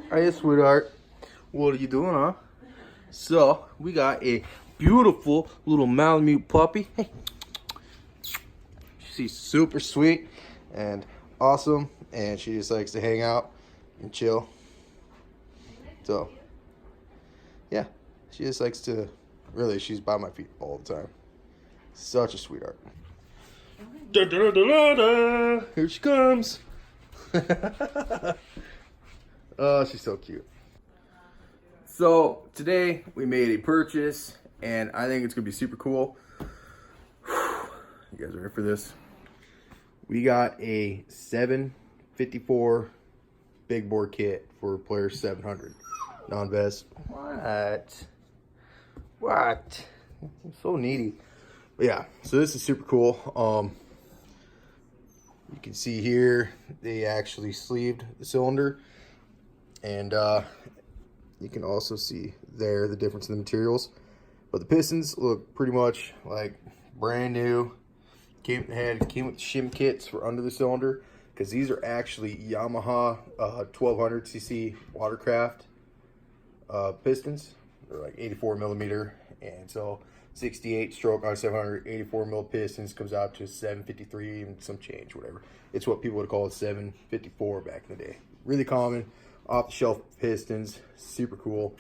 Hey, sweetheart. What are you doing, huh? So, we got a beautiful little Malamute puppy. Hey. She's super sweet and awesome, and she just likes to hang out and chill. So, yeah, she just likes to, really, she's by my feet all the time. Such a sweetheart. Da, da, da, da, da. Here she comes. Oh, she's so cute. So today we made a purchase, and I think it's gonna be super cool. You guys ready for this? We got a 754 big bore kit for Polaris 700 non-vest. What? I'm so needy. But yeah, so this is super cool. You can see here they actually sleeved the cylinder, and you can also see there the difference in the materials. But the pistons look pretty much like brand new. Came with shim kits for under the cylinder, because these are actually Yamaha 1200cc watercraft pistons. They're like 84 millimeter, and so 68 stroke on 700, 84 mil pistons comes out to 753 and some change, whatever. It's what people would call a 754 back in the day. Really common, off the shelf pistons, super cool.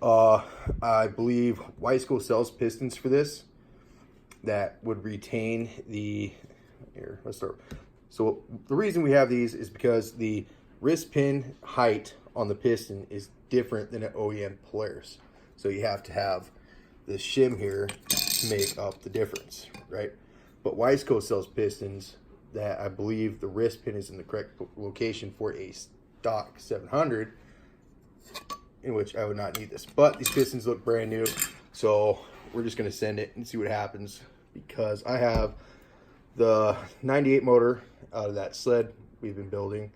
I believe Weisco sells pistons for this that would retain the, here, let's start. So the reason we have these is because the wrist pin height on the piston is different than an OEM Polaris. So you have to have the shim here to make up the difference, right? But Weisco sells pistons that I believe the wrist pin is in the correct location for a stock 700, in which I would not need this. But these pistons look brand new, so we're just gonna send it and see what happens, because I have the 98 motor out of that sled we've been building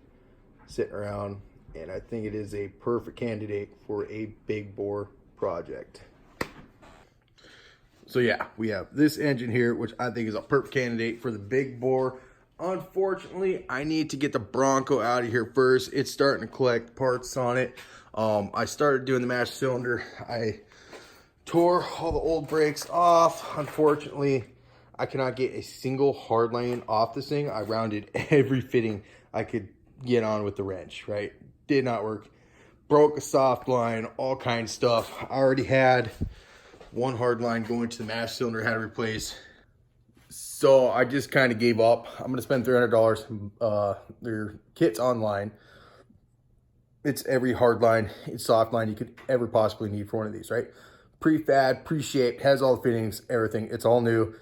sitting around, and I think it is a perfect candidate for a big bore project. So yeah, we have this engine here, which I think is a perfect candidate for the big bore. Unfortunately, I need to get the Bronco out of here first. It's starting to collect parts on it. I started doing the master cylinder. I tore all the old brakes off. Unfortunately, I cannot get a single hardline off this thing. I rounded every fitting I could get on with the wrench, right? Did not work. Broke a soft line, all kinds of stuff. I already had one hard line going to the master cylinder I had to replace. So I just kind of gave up. I'm going to spend $300. Their kit's online. It's every hard line, it's soft line you could ever possibly need for one of these, right? Pre-fab, pre-shaped, has all the fittings, everything. It's all new.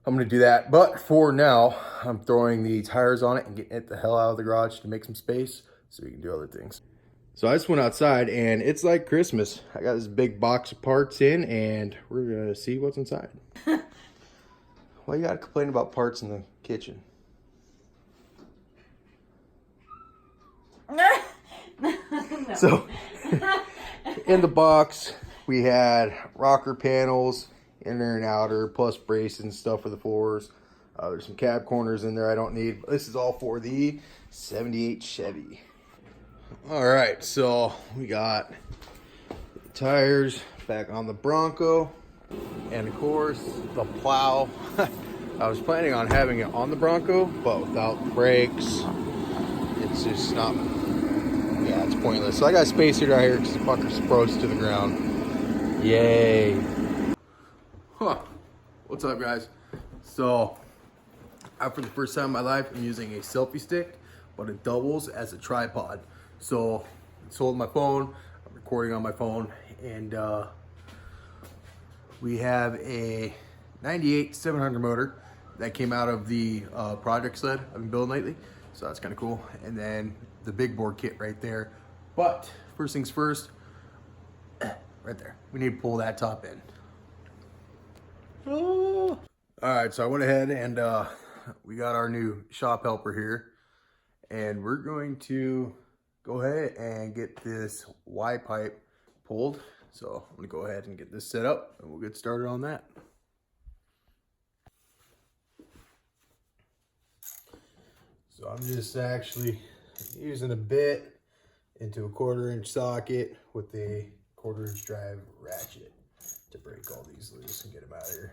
I'm going to do that. But for now, I'm throwing the tires on it and getting it the hell out of the garage to make some space so we can do other things. So I just went outside, and it's like Christmas. I got this big box of parts in, and we're going to see what's inside. Why you got to complain about parts in the kitchen? No. So, in the box, we had rocker panels, inner and outer, plus braces and stuff for the floors. There's some cab corners in there I don't need. This is all for the 78 Chevy. All right, so we got the tires back on the Bronco, and of course the plow. I was planning on having it on the Bronco, but without brakes, it's just not, yeah, it's pointless. So I got a space heater out here because the fucker's supposed to the ground. Yay. Huh. What's up, guys? So, for the first time in my life, I'm using a selfie stick, but it doubles as a tripod. So, it's holding my phone, I'm recording on my phone, and we have a 98 700 motor that came out of the project sled I've been building lately. So that's kind of cool. And then the big bore kit right there. But first things first, right there, we need to pull that top in. Oh. All right, so I went ahead and we got our new shop helper here, and we're going to go ahead and get this Y pipe pulled. So I'm gonna go ahead and get this set up, and we'll get started on that. So I'm just actually using a bit into a 1/4-inch socket with a 1/4-inch drive ratchet to break all these loose and get them out of here.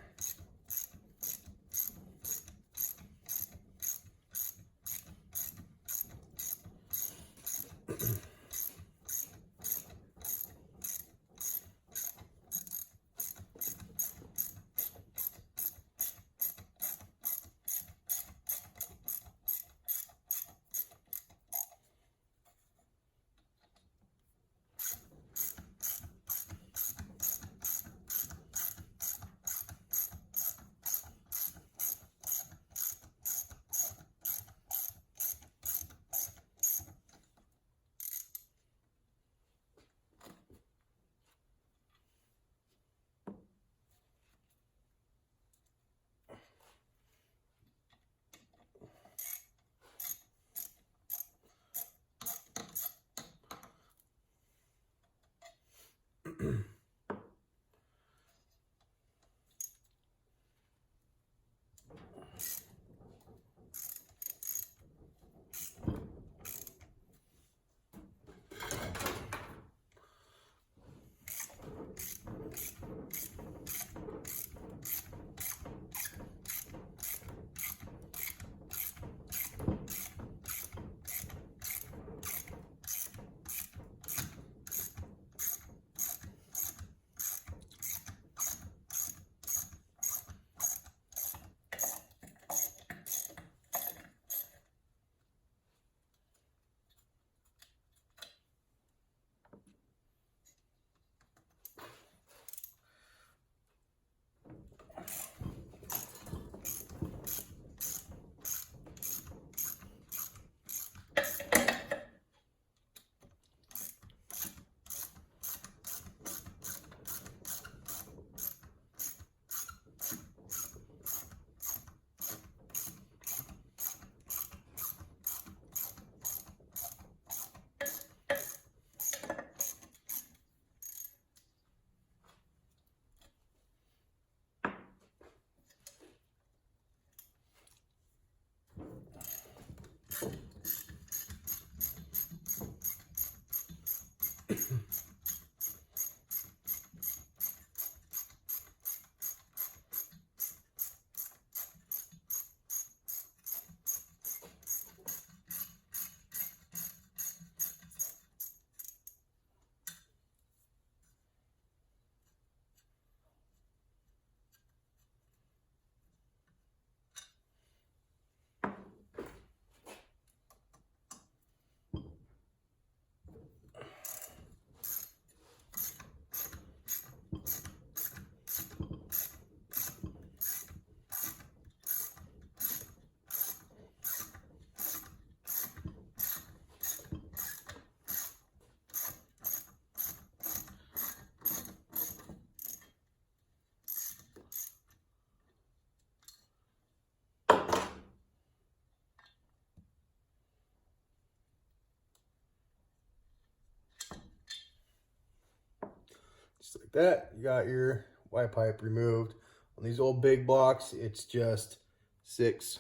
Just like that, you got your Y pipe removed. On these old big blocks, it's just 6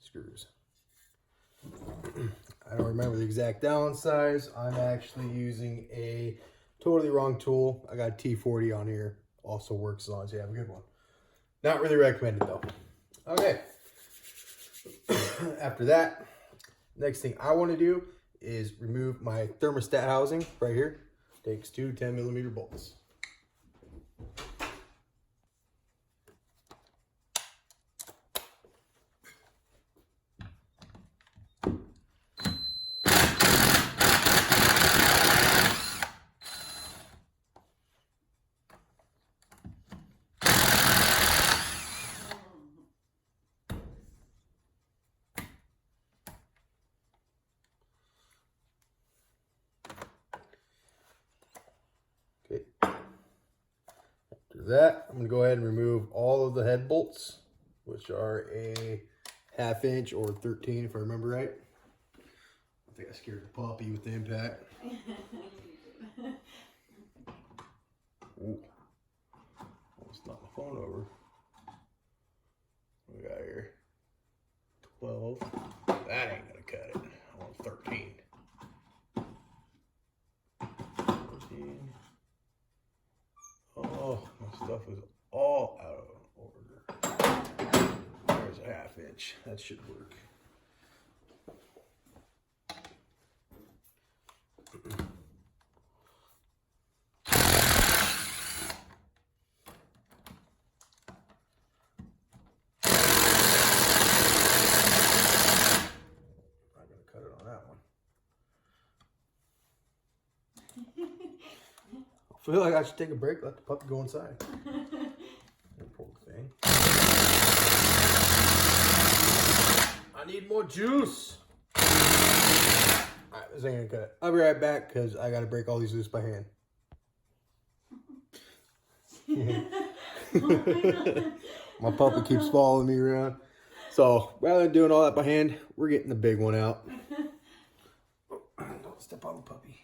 screws. I don't remember the exact Allen size. I'm actually using a totally wrong tool. I got a T40 on here. Also works as long as you have a good one. Not really recommended though. Okay. After that, next thing I want to do is remove my thermostat housing right here. Takes 2 10mm bolts. Okay. After that, I'm going to go ahead and remove all of the head bolts, which are a 1/2 inch or 13 if I remember right. I think I scared the puppy with the impact. Ooh. Almost knocked my phone over. What we got here? 12. 1/2 inch. That should work. I feel like I should take a break, let the puppy go inside. Pull the thing. I need more juice. Alright, this ain't gonna cut it. I'll be right back because I gotta break all these loose by hand. My puppy keeps following me around. So rather than doing all that by hand, we're getting the big one out. Don't step on the puppy.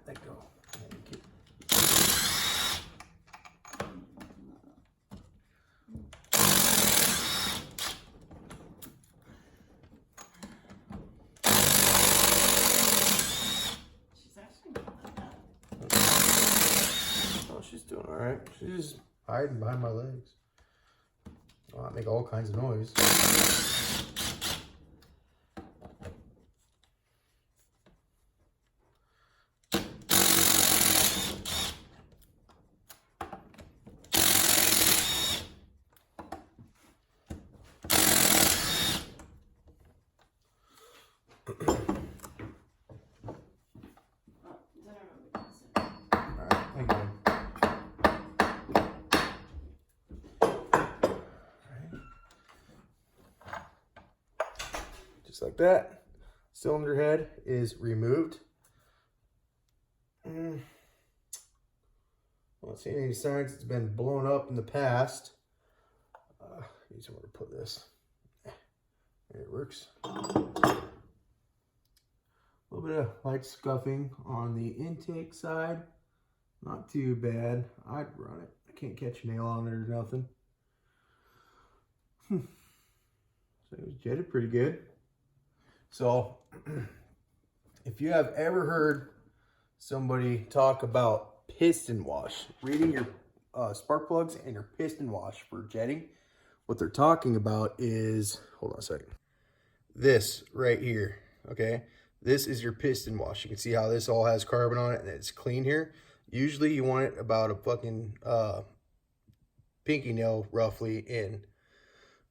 Let go. She's actually not like that. Oh, she's doing all right. She's hiding behind my legs. Oh, I make all kinds of noise. Just like that. Cylinder head is removed. I'm not seeing any signs it's been blown up in the past. Need somewhere to put this. There it works. A little bit of light scuffing on the intake side. Not too bad. I'd run it. I can't catch a nail on it or nothing. So it was jetted pretty good. So if you have ever heard somebody talk about piston wash, reading your spark plugs and your piston wash for jetting, what they're talking about is, hold on a second, this right here, okay? This is your piston wash. You can see how this all has carbon on it and it's clean here. Usually you want it about a fucking pinky nail roughly in.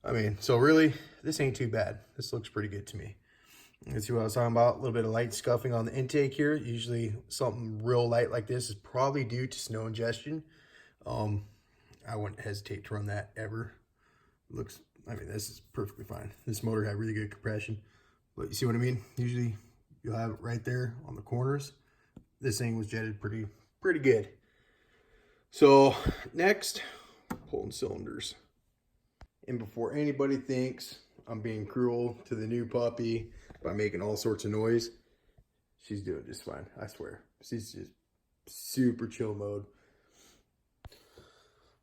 I mean, so really, this ain't too bad. This looks pretty good to me. You can see what I was talking about, a little bit of light scuffing on the intake here. Usually something real light like this is probably due to snow ingestion. I wouldn't hesitate to run that ever. Looks, I mean, this is perfectly fine. This motor had really good compression, but you see what I mean? Usually you'll have it right there on the corners. This thing was jetted pretty good. So next, pulling cylinders. And before anybody thinks I'm being cruel to the new puppy by making all sorts of noise, she's doing just fine, I swear. She's just super chill mode.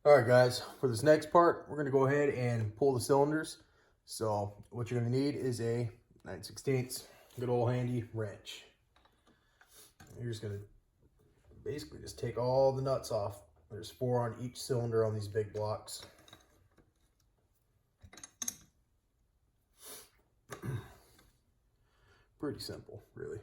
All right, guys, for this next part, we're gonna go ahead and pull the cylinders. So what you're gonna need is a 9/16 good old handy wrench. You're just gonna basically just take all the nuts off. There's 4 on each cylinder on these big blocks. Pretty simple, really.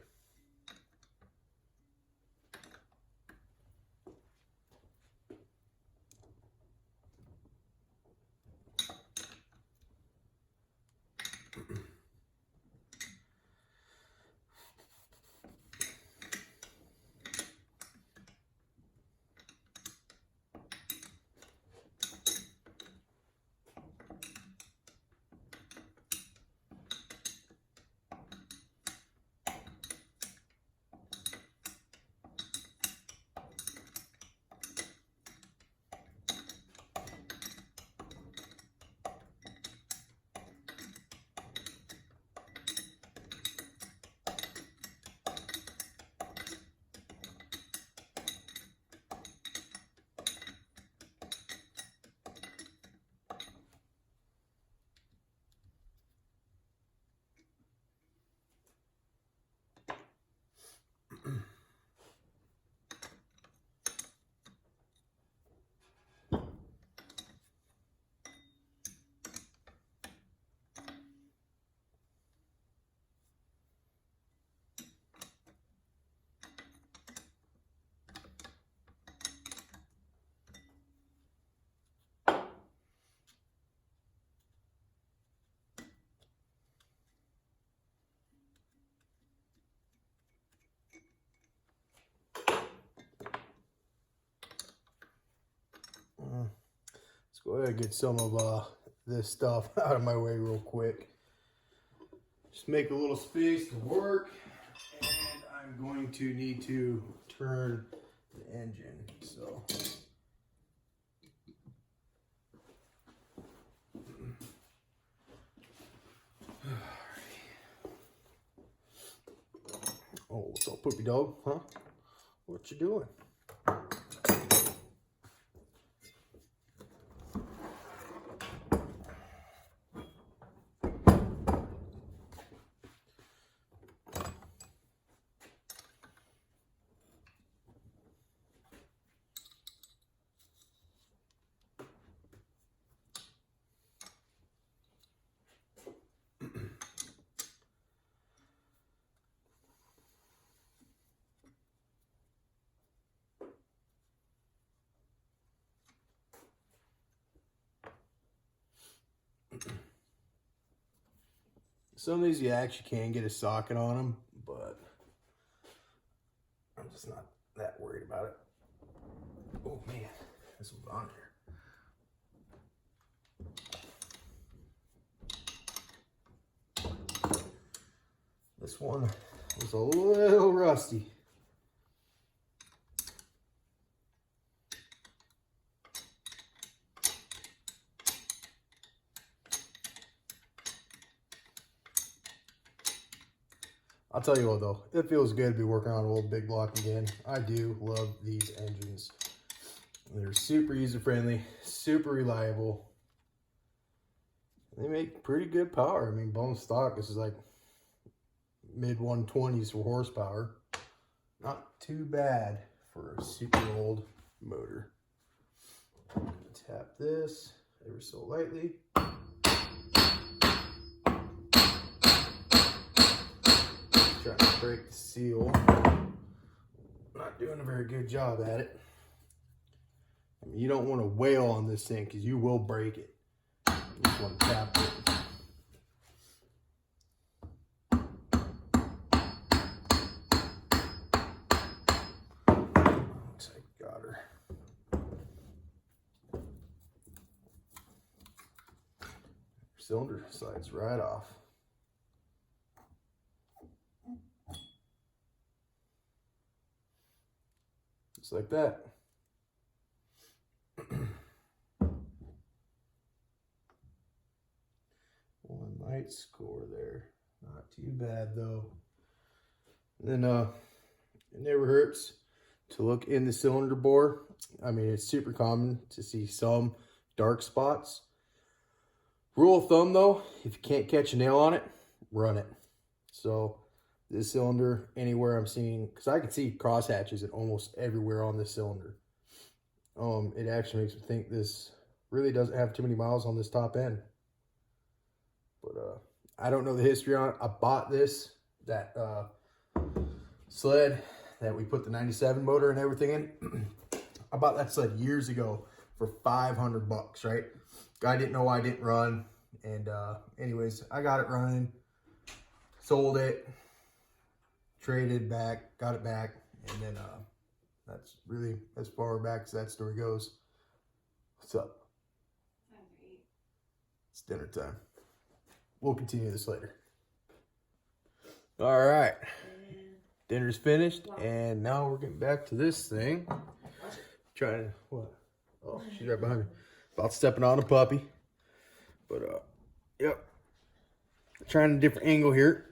go ahead and get some of this stuff out of my way real quick. Just make a little space to work, and I'm going to need to turn the engine. So oh, what's up, puppy dog? Huh? What you doing? Some of these you actually can get a socket on them, but I'm just not that worried about it. Oh man, this one's on here. This one was a little rusty. I'll tell you what though, it feels good to be working on an old big block again. I do love these engines. They're super user-friendly, super reliable. They make pretty good power. I mean, bone stock, this is like mid 120s for horsepower. Not too bad for a super old motor. Tap this ever so lightly. Trying to break the seal. Not doing a very good job at it. I mean, you don't want to wail on this thing because you will break it. You just want to tap it. Looks like got her. Cylinder slides right off. Just like that. One light score there. Not too bad though. And then it never hurts to look in the cylinder bore. I mean, it's super common to see some dark spots. Rule of thumb though, if you can't catch a nail on it, run it. So this cylinder, anywhere I'm seeing, because I can see cross hatches in almost everywhere on this cylinder. It actually makes me think this really doesn't have too many miles on this top end. But I don't know the history on it. I bought that sled that we put the 97 motor and everything in. I bought that sled years ago for $500, right? Guy didn't know why I didn't run. And anyways, I got it running, sold it, traded back, got it back, and then that's really as far back as that story goes. What's up? It's dinner time. We'll continue this later. All right. Dinner's finished, and now we're getting back to this thing. Trying to, what? Oh, she's right behind me. About stepping on a puppy. But, yep. Trying a different angle here.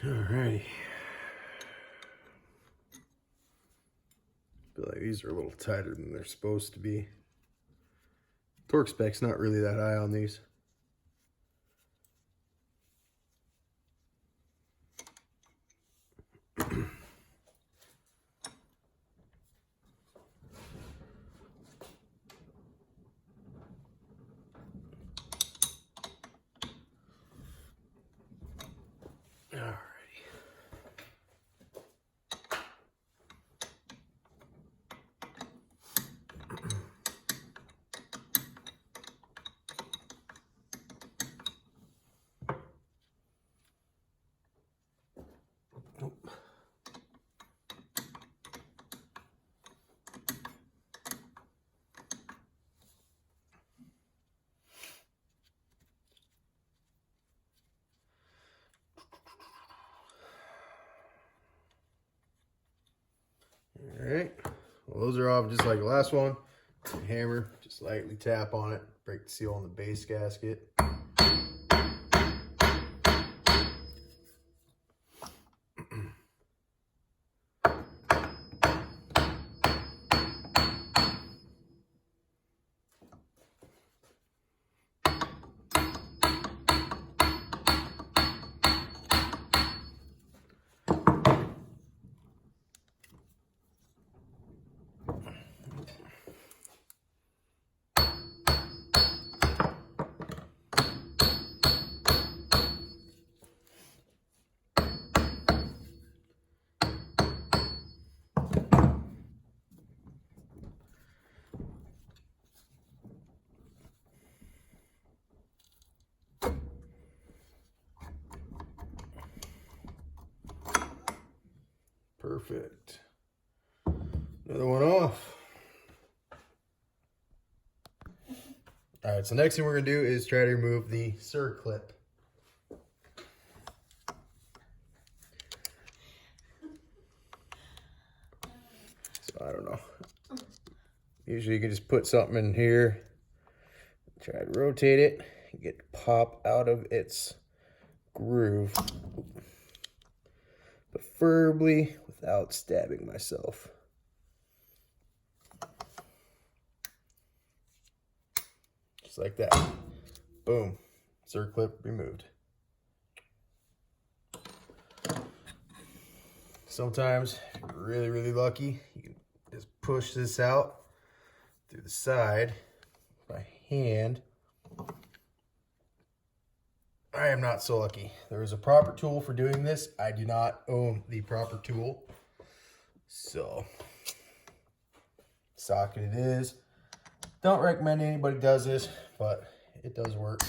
Alrighty. Feel like these are a little tighter than they're supposed to be. Torque spec's not really that high on these. Alright, well, those are off just like the last one. Hammer, just lightly tap on it, break the seal on the base gasket. Perfect. Another one off. All right, so next thing we're gonna do is try to remove the circlip. So I don't know. Usually you can just put something in here, try to rotate it, and get it pop out of its groove. Preferably without stabbing myself. Just like that. Boom. Circlip removed. Sometimes, if you're really, really lucky, you can just push this out through the side by hand. I am not so lucky. There is a proper tool for doing this. I do not own the proper tool. So, socket it is. Don't recommend anybody does this, but it does work.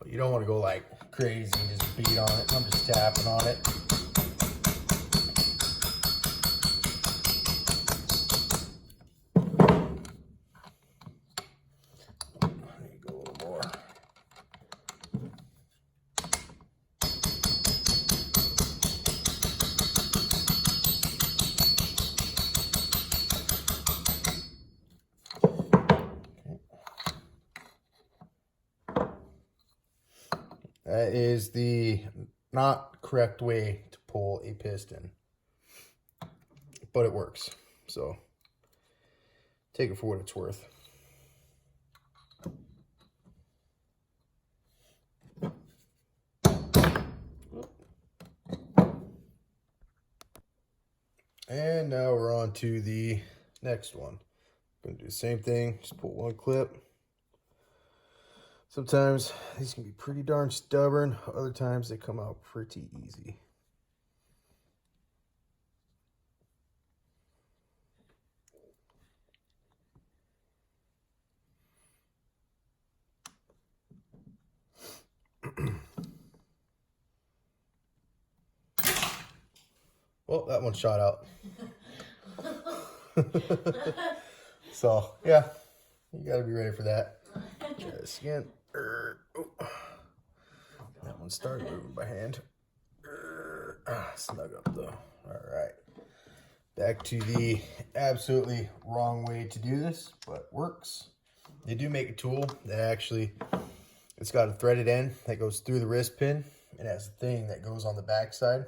You don't want to go like crazy and just beat on it. I'm just tapping on it. There you go, a little more. That is the not correct way to pull a piston, but it works. So take it for what it's worth. And now we're on to the next one. I'm gonna do the same thing, just pull one clip. Sometimes these can be pretty darn stubborn. Other times they come out pretty easy. Well, that one shot out. So, yeah, you gotta be ready for that. Try this again. That one started moving by hand. Snug up though. All right. Back to the absolutely wrong way to do this, but works. They do make a tool that actually, it's got a threaded end that goes through the wrist pin. It has a thing that goes on the back side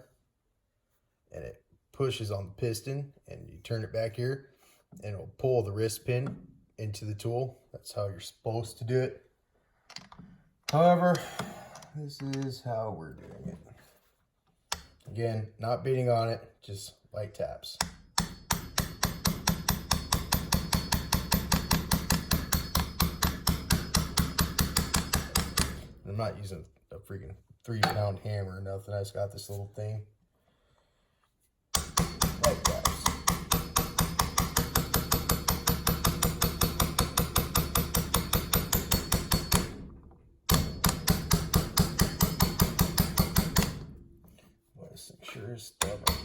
and it pushes on the piston, and you turn it back here and it'll pull the wrist pin into the tool. That's how you're supposed to do it. However, this is how we're doing it. Again, not beating on it, just light taps. I'm not using a freaking 3-pound hammer or nothing. I just got this little thing. Light taps. This thing sure is stubborn.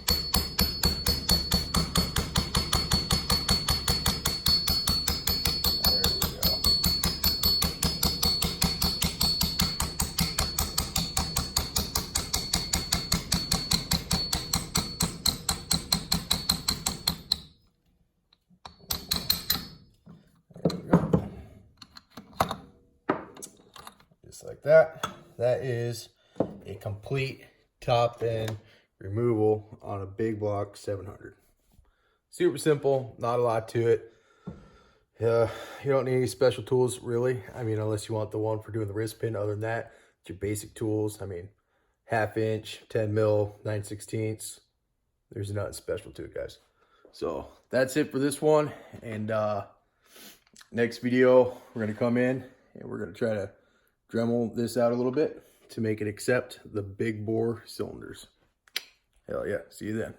Just like that. That is a complete top end removal on a big block 700. Super simple, not a lot to it. You don't need any special tools really. I mean, unless you want the one for doing the wrist pin. Other than that, it's your basic tools. I mean, 1/2 inch, 10 mil, 9/16. There's nothing special to it, guys. So that's it for this one. And next video, we're gonna come in and we're gonna try to Dremel this out a little bit to make it accept the big bore cylinders. Hell yeah, see you then.